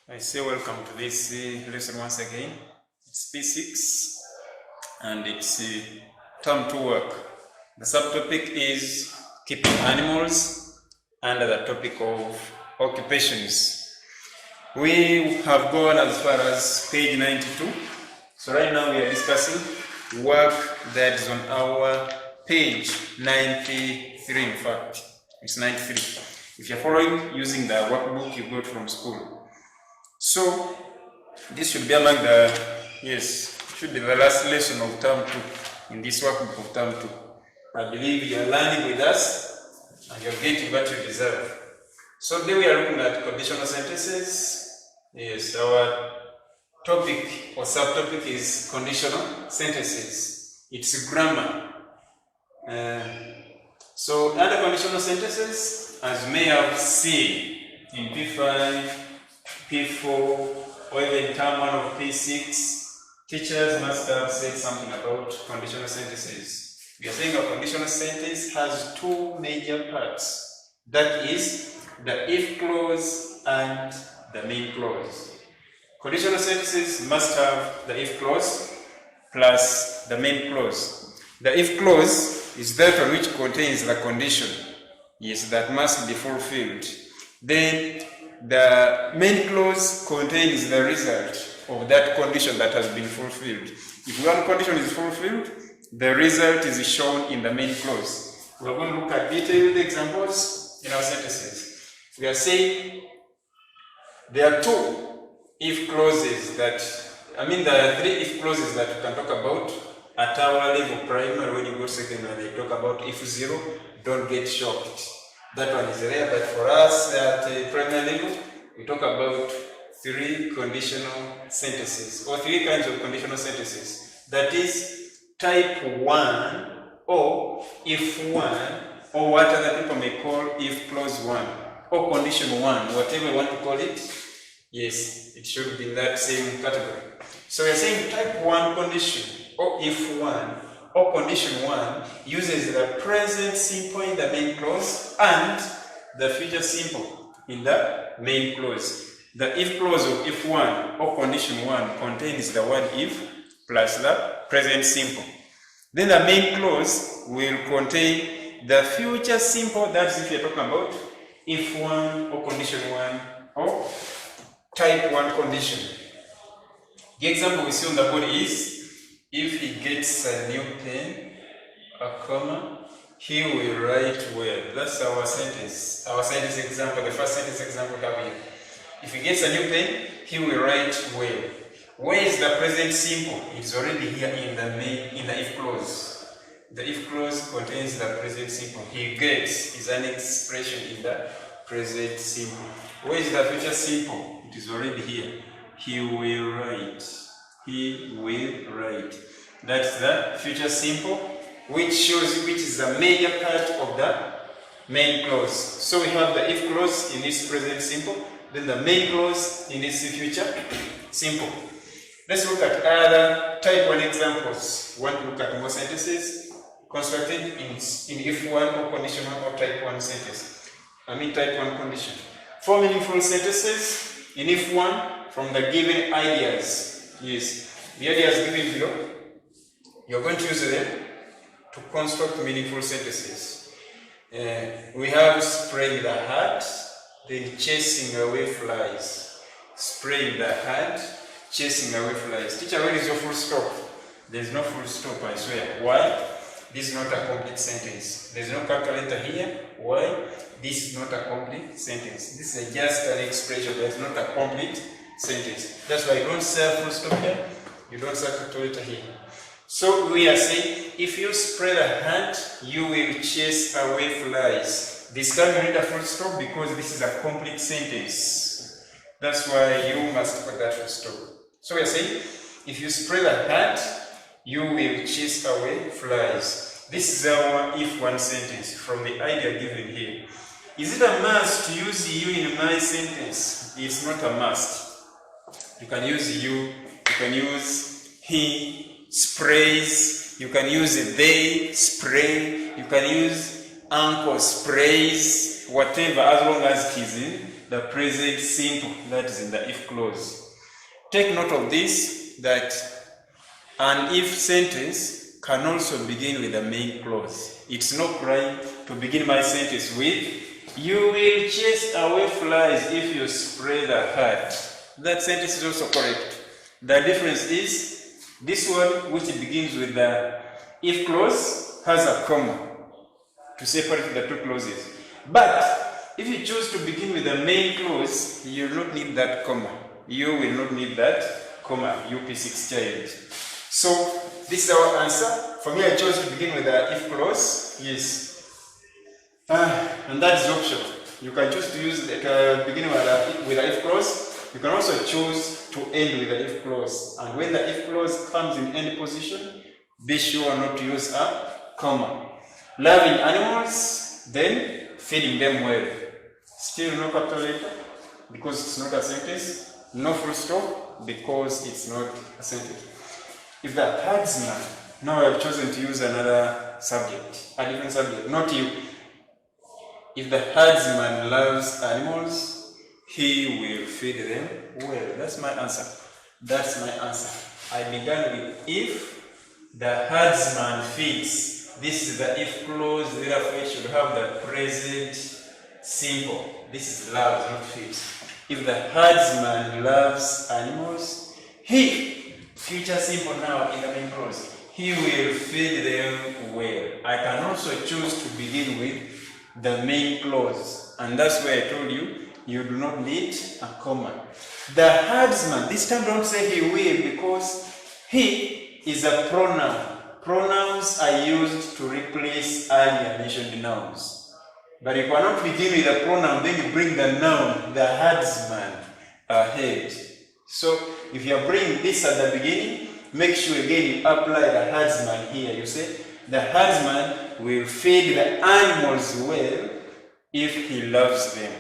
I say welcome to this lesson once again. It's P.6 and it's term 2 work. The subtopic is keeping animals under the topic of occupations. We have gone as far as page 92. So right now we are discussing work that is on our page 93. In fact, it's 93. If you're following using the workbook you got from school. So this should be among the should be the last lesson of term 2 in this workbook of term 2. I believe you are learning with us and you're getting what you deserve. So today we are looking at conditional sentences. Yes, our topic or subtopic is conditional sentences. It's grammar. So under conditional sentences, as you may have seen in P5, P4, or even term 1 of P6, teachers must have said something about conditional sentences. We are saying a conditional sentence has two major parts. That is the if clause and the main clause. Conditional sentences must have the if clause plus the main clause. The if clause is that one which contains the condition, that must be fulfilled. Then the main clause contains the result of that condition that has been fulfilled. If one condition is fulfilled, the result is shown in the main clause. We are going to look at detailed examples in our sentences. We are saying there are two if clauses there are three if clauses that we can talk about at our level primary. When you go secondary, they talk about if zero, don't get shocked. That one is rare, but for us at primary level, we talk about three conditional sentences, or three kinds of conditional sentences. That is type 1, or if 1, or what other people may call if clause 1, or condition 1, whatever you want to call it. Yes, it should be in that same category. So we are saying type 1 condition, or if 1, or condition 1 uses the present simple in the main clause and the future simple in the main clause. The if clause of if 1 or condition 1 contains the word if plus the present simple. Then the main clause will contain the future simple, that's if you're talking about if 1 or condition 1 or type 1 condition. The example we see on the board is if he gets a new pen, a comma, he will write well. That's our sentence. Our sentence example, the first sentence example we have here. If he gets a new pen, he will write well. Where is the present simple? It's already here in the if clause. The if clause contains the present simple. He gets is an expression in the present simple. Where is the future simple? It is already here. He will write. He will write. That's the future simple, which is the major part of the main clause. So we have the if clause in this present simple, then the main clause in this future simple. Let's look at other type 1 examples. We want to look at more sentences constructed in if 1 or condition 1 or type 1 sentence. Type 1 condition. 4 meaningful sentences in if 1 from the given ideas. Yes, the ideas given below, you're going to use them to construct meaningful sentences. We have spraying the hat, then chasing away flies. Spraying the hat, chasing away flies. Teacher, where is your full stop? There is no full stop, I swear. Why? This is not a complete sentence. There is no calculator here. Why? This is not a complete sentence. This is just an expression, but it's not a complete sentence. That's why you don't say full stop here, you don't say calculator here. So we are saying, if you spray the hat, you will chase away flies. This can't read a full stop because this is a complete sentence. That's why you must put that full stop. So we are saying, if you spray the hat, you will chase away flies. This is our if 1 sentence from the idea given here. Is it a must to use you in my sentence? It's not a must. You can use you, you can use he sprays, you can use they spray, you can use uncle sprays, whatever, as long as it is in the present simple that is in the if clause. Take note of this, that an if sentence can also begin with the main clause. It's not right to begin my sentence with, you will chase away flies if you spray the hat. That sentence is also correct. The difference is, this one, which begins with the if clause, has a comma to separate the two clauses. But if you choose to begin with the main clause, you will not need that comma. You will not need that comma, you P6 child. So this is our answer. For me, I chose to begin with the if clause. Yes. And that is optional. You can choose to use the beginning with the if clause. You can also choose to end with the if clause. And when the if clause comes in any position, be sure not to use a comma. Loving animals, then feeding them well. Still no capital letter because it's not a sentence. No full stop because it's not a sentence. If the herdsman, now I have chosen to use another subject, a different subject, not you. If the herdsman loves animals, he will feed them well. That's my answer. That's my answer. I began with if the herdsman feeds. This is the if clause, therefore it should have the present simple. This is loves, not feeds. If the herdsman loves animals, he, future simple now in the main clause, he will feed them well. I can also choose to begin with the main clause, and that's why I told you, you do not need a comma. The herdsman, this time don't say he will, because he is a pronoun. Pronouns are used to replace earlier mentioned nouns. But you cannot begin with a pronoun, then you bring the noun, the herdsman, ahead. So if you are bringing this at the beginning, make sure again you apply the herdsman here. You say, the herdsman will feed the animals well if he loves them.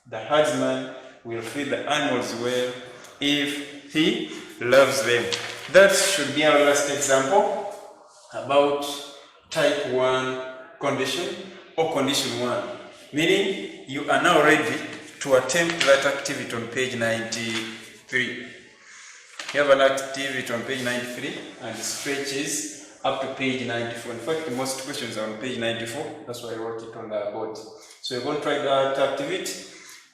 The herdsman will feed the animals well if he loves them. That should be our last example about type 1 condition or condition 1. Meaning you are now ready to attempt that activity on page 93. You have an activity on page 93 and it stretches up to page 94. In fact, most questions are on page 94. That's why I wrote it on the board. So you're going to try that activity.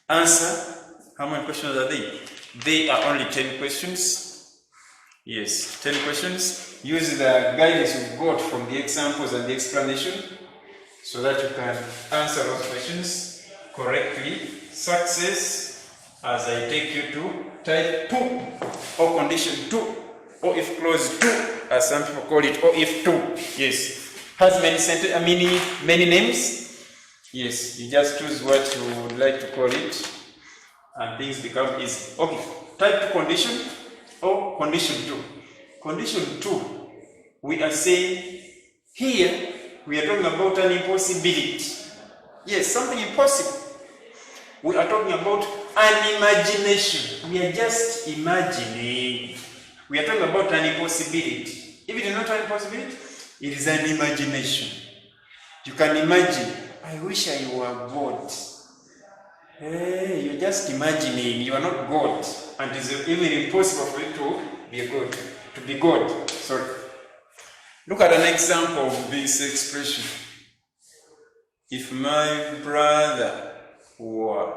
Answer. How many questions are they? They are only 10 questions. Yes, 10 questions. Use the guidance you've got from the examples and the explanation so that you can answer those questions correctly. Success as I take you to type 2 or condition 2 or if clause 2 as some people call it, or if 2. Yes. Has many names. Yes, you just choose what you would like to call it and things become easy. Okay, type 2 condition or condition 2. Condition 2, we are saying here we are talking about an impossibility. Yes, something impossible. We are talking about an imagination. We are just imagining. We are talking about an impossibility. If it is not an impossibility, it is an imagination. You can imagine, I wish I were God. Hey, you're just imagining, you are not God. And it is even impossible for you to be God. To be God. Sorry. Look at an example of this expression. If my brother were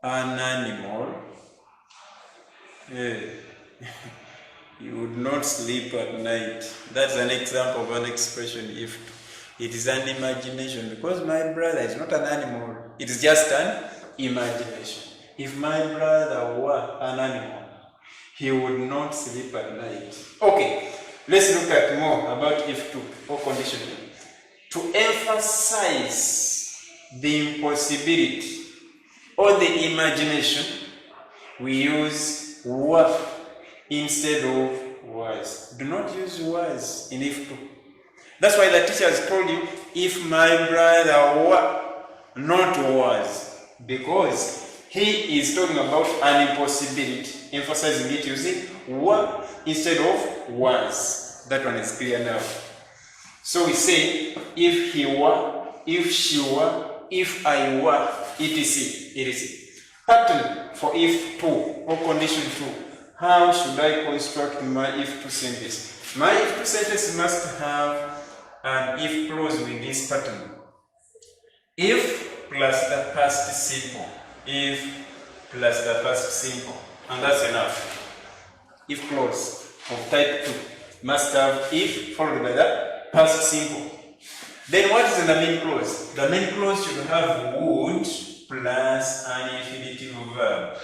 an animal, he would not sleep at night. That's an example of an expression. If it is an imagination, because my brother is not an animal, it is just an imagination. If my brother were an animal, he would not sleep at night. Okay, let's look at more about if 2 or condition 2. To emphasize the impossibility or the imagination, we use were instead of was. Do not use was in if 2. That's why the teacher has told you, if my brother were, not was, because he is talking about an impossibility, emphasizing it using were instead of was. That one is clear now. So we say, if he were, if she were, if I were, etc. pattern for if 2 or condition 2. How should I construct my if 2 sentence? My if 2 sentence must have an if clause with this pattern. If plus the past simple. If plus the past simple. And that's enough. If clause of type 2 must have if followed by the past simple. Then what is in the main clause? The main clause should have would plus an infinitive verb.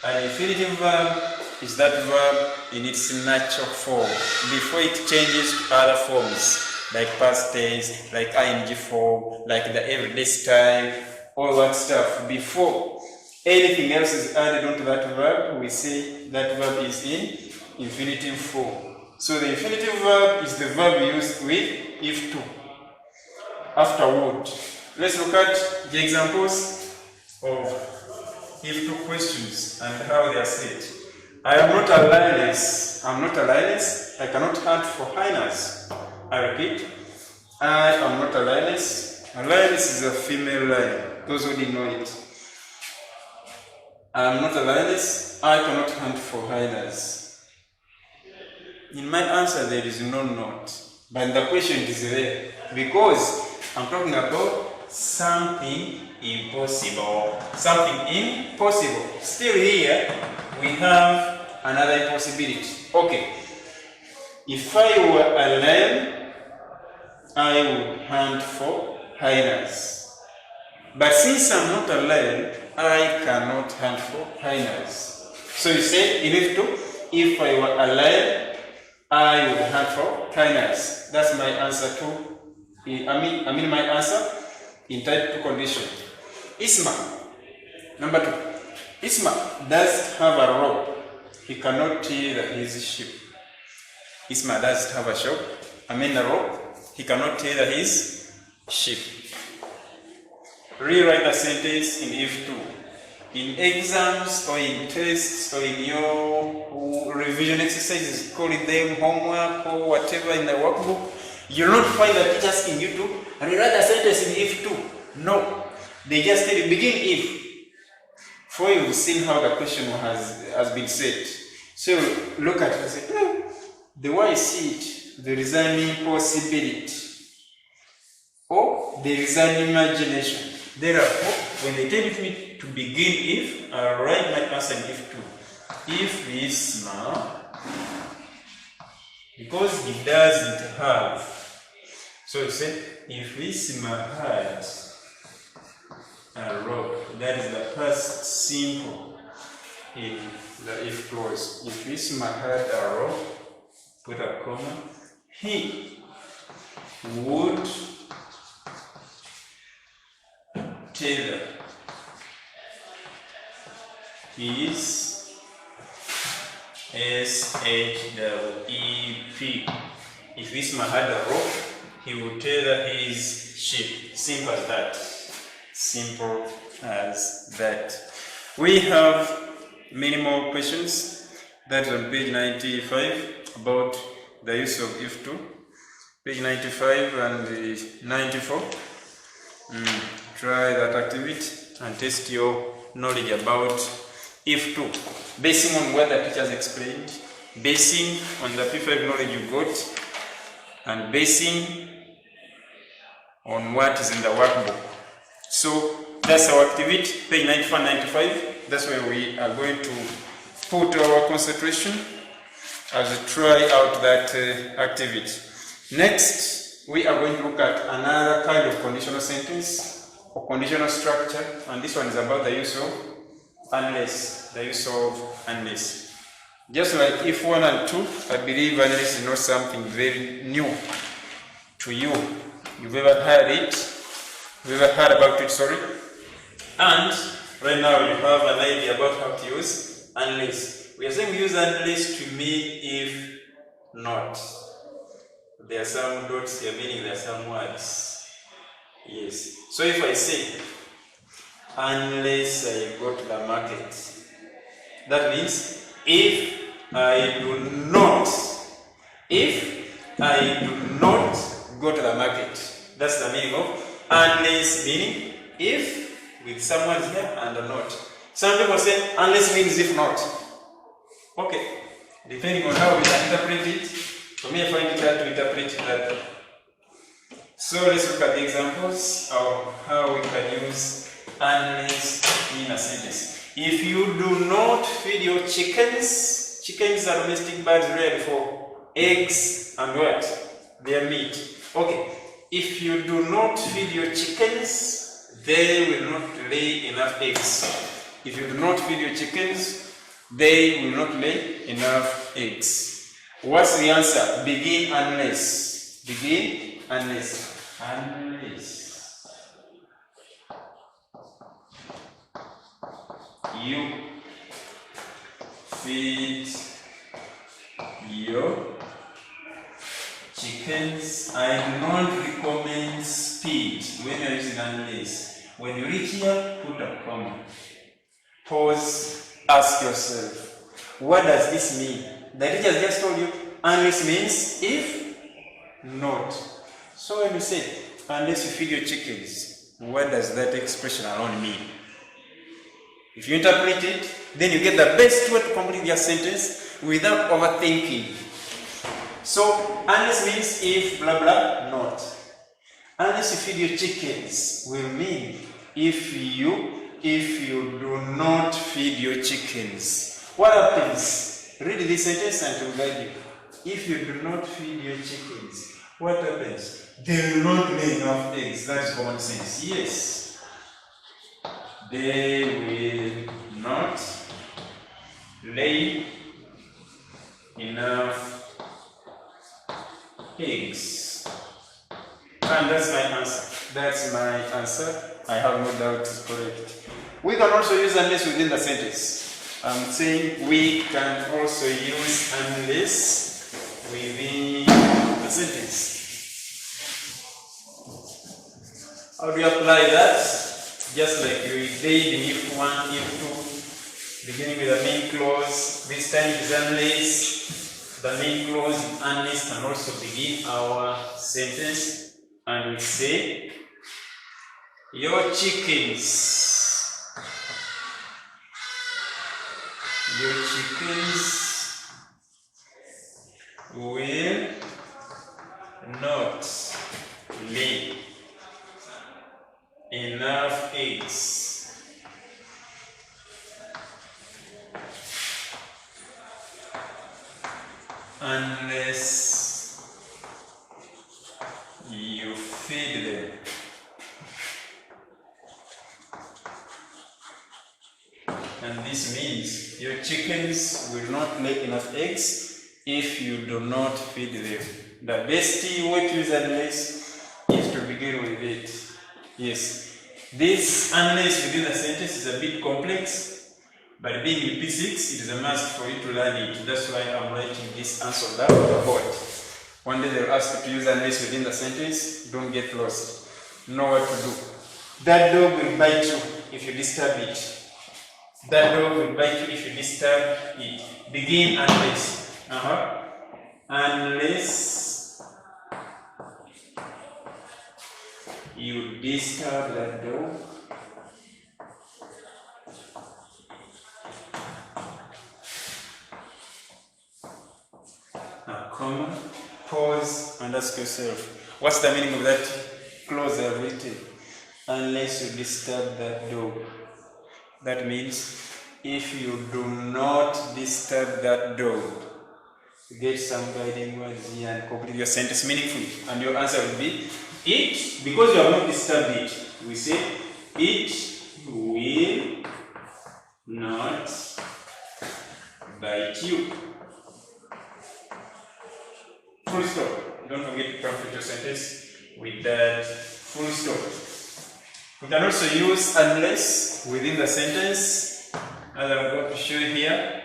An infinitive verb is that verb in its natural form before it changes to other forms like past tense, like ing form, like the everyday style, all that stuff. Before anything else is added onto that verb, we say that verb is in infinitive form. So the infinitive verb is the verb used with if 2. Afterward, let's look at the examples of if 2 questions and how they are said. I am not a lioness. I'm not a lioness. I cannot hunt for hyenas. I repeat, I am not a lioness. A lioness is a female lion. Those who didn't know it. I am not a lioness. I cannot hunt for hyenas. In my answer, there is no not, but the question is there because I'm talking about something impossible. Something impossible. Still here, we have another impossibility. Okay. If I were a lion, I would hunt for hyenas. But since I'm not a lion, I cannot hunt for hyenas. So you say, if I were a lion, I would hunt for hyenas. That's my answer to my answer in type 2 condition. Isma, number 2. Isma does have a rope. He cannot till his sheep. Isma does have a rope. He cannot till his sheep. Rewrite the sentence in if 2. In exams or in tests or in your revision exercises, call it them homework or whatever in the workbook, you'll not find the teacher asking you to rewrite the sentence in if 2. No. They just tell you begin if. For you've seen how the question has been said. So look at it and say, the way I see it, there is an impossibility. Or there is an imagination. Therefore, when they tell me to begin if, I'll write my answer in if 2. If Isma, because he doesn't have. So you say, if Isma has a rope, that is the past simple in the if clause. If Isma had a rope, put a comma, he would tether his SHEP. If Isma had a rope, he would tether his sheep. Simple as that. Simple as that. We have many more questions. That's on page 95 about the use of if 2. Page 95 and 94. Try that activity and test your knowledge about if 2. Basing on what the teachers explained, basing on the P5 knowledge you got, and basing on what is in the workbook. So that's our activity, page 94 and 95. That's where we are going to put our concentration as we try out that activity. Next, we are going to look at another kind of conditional sentence or conditional structure, and this one is about the use of unless. The use of unless. Just like if 1 and 2, I believe unless is not something very new to you. You've ever heard it. You've ever heard about it, sorry. And right now you have an idea about how to use unless. We are saying we use unless to mean if not. There are some dots here, meaning there are some words. Yes. So if I say, unless I go to the market, that means if I do not go to the market. That's the meaning of unless, meaning if with someone here and not. Some people say unless means if not. Okay, depending on how we can interpret it. For me, I find it hard to interpret that. So let's look at the examples of how we can use unless in a sentence. If you do not feed your chickens, chickens are domestic birds reared for eggs and what? Their meat. Okay, if you do not feed your chickens, they will not lay enough eggs. If you do not feed your chickens, they will not lay enough eggs. What's the answer? Begin unless. Begin unless. Unless you feed your chickens, I do not recommend speed when you're using unless. When you reach here, put a comma. Pause, ask yourself, what does this mean? The teacher has just told you, unless means if not. So when you say, unless you feed your chickens, what does that expression alone mean? If you interpret it, then you get the best way to complete your sentence without overthinking. So, unless means if blah blah not. Unless you feed your chickens will mean if you do not feed your chickens. What happens? Read this sentence and it will guide you. If you do not feed your chickens, what happens? They will not lay enough eggs. That is common sense. Yes. They will not lay enough eggs. And that's my answer. That's my answer. I have no doubt it's correct. We can also use unless within the sentence. I'm saying we can also use unless within the sentence. How do you apply that? Just like we did in if one, if two, beginning with the main clause. This time it is unless. The main clause in unless can also begin our sentence, and we say, your chickens will not lay enough eggs. Unless you feed them. And this means your chickens will not lay enough eggs if you do not feed them. The best way to use unless is to begin with it. Yes, this unless within the sentence is a bit complex, but being in P6, it is a must for you to learn it. That's why I'm writing this answer down on the board. One day they'll ask you to use unless within the sentence. Don't get lost. Know what to do. That dog will bite you if you disturb it. That dog will bite you if you disturb it. Begin unless. Unless you disturb that dog, a comma, pause and ask yourself, what's the meaning of that clause I've written? Unless you disturb that dog. That means if you do not disturb that dog, get some guiding words here and complete your sentence meaningfully. And your answer will be, it, because you have not disturbed it, we say, it will not bite you. Full stop. Don't forget to complete your sentence with that full stop. We can also use unless within the sentence, as I'm going to show you here.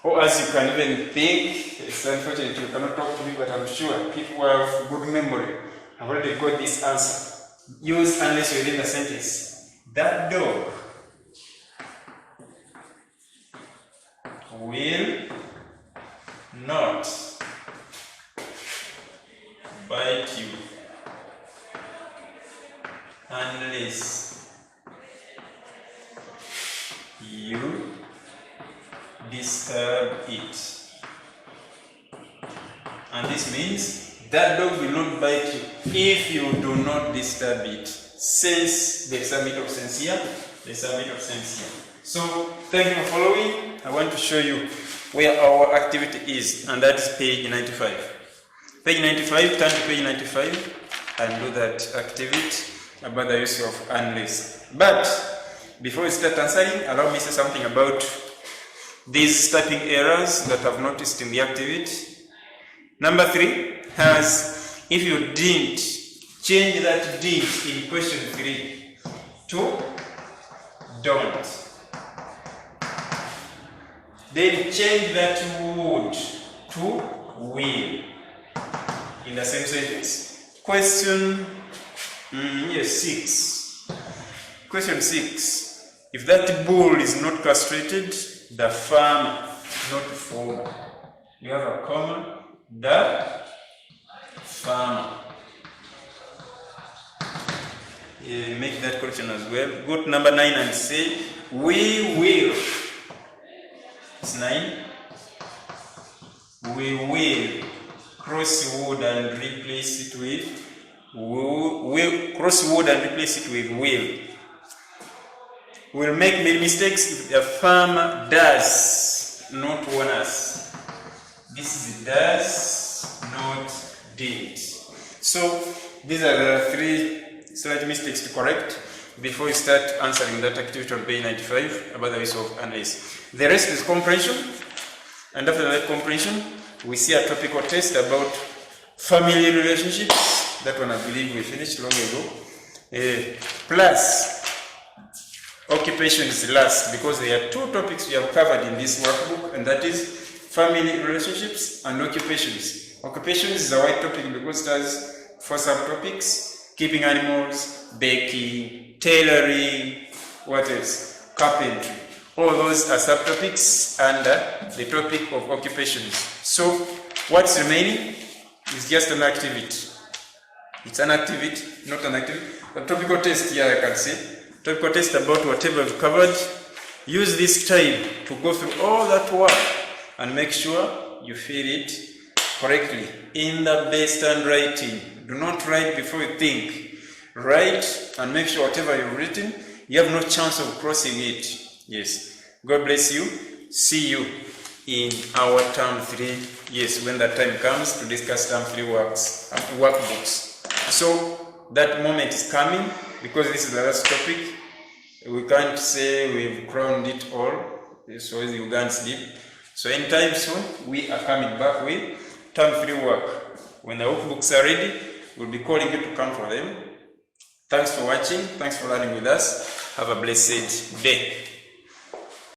Or as you can even think. It's unfortunate you cannot talk to me, but I'm sure people who have good memory have already got this answer. Use unless within the sentence. That dog will not bite you unless disturb it. And this means that dog will not bite you if you do not disturb it. Since there's a bit of sense here, there's a bit of sense here. So, thank you for following. I want to show you where our activity is, and that is page 95. Page 95, turn to page 95 and do that activity about the use of unless. But before we start answering, allow me to say something about these typing errors that I've noticed in the activity. Number 3 has, if you didn't, change that didn't in question 3 to don't. Then change that would to will in the same sentence. Question 6. Question 6. If that bull is not castrated, the farmer, not farmer. You have a comma, the farmer. Make that correction as well. Go to number 9 and say, we will. It's 9. We will cross wood and replace it with will. Cross wood and replace it with will. We'll make many mistakes if the farmer does not warn us. This is does, not did. So these are the 3 slight mistakes to correct before you start answering that activity on page 95 about the use of unless. The rest is comprehension, and after that comprehension, we see a topical test about family relationships. That one I believe we finished long ago. Plus, occupation is last because there are 2 topics we have covered in this workbook, and that is family relationships and occupations. Occupations is a wide topic because it has 4 subtopics: keeping animals, baking, tailoring, what else? Carpentry. All those are subtopics under the topic of occupations. So what's remaining is just an activity. It's an activity, not an activity. A topical test here, I can say. Topical test about whatever we've covered. Use this time to go through all that work and make sure you fill it correctly in the best handwriting. Do not write before you think. Write and make sure whatever you've written, you have no chance of crossing it. Yes. God bless you. See you in our term 3. Yes, when that time comes to discuss term 3 workbooks. So that moment is coming because this is the last topic. We can't say we've crowned it all, so you can't sleep. So anytime soon, we are coming back with term 3 work. When the workbooks are ready, we'll be calling you to come for them. Thanks for watching. Thanks for learning with us. Have a blessed day.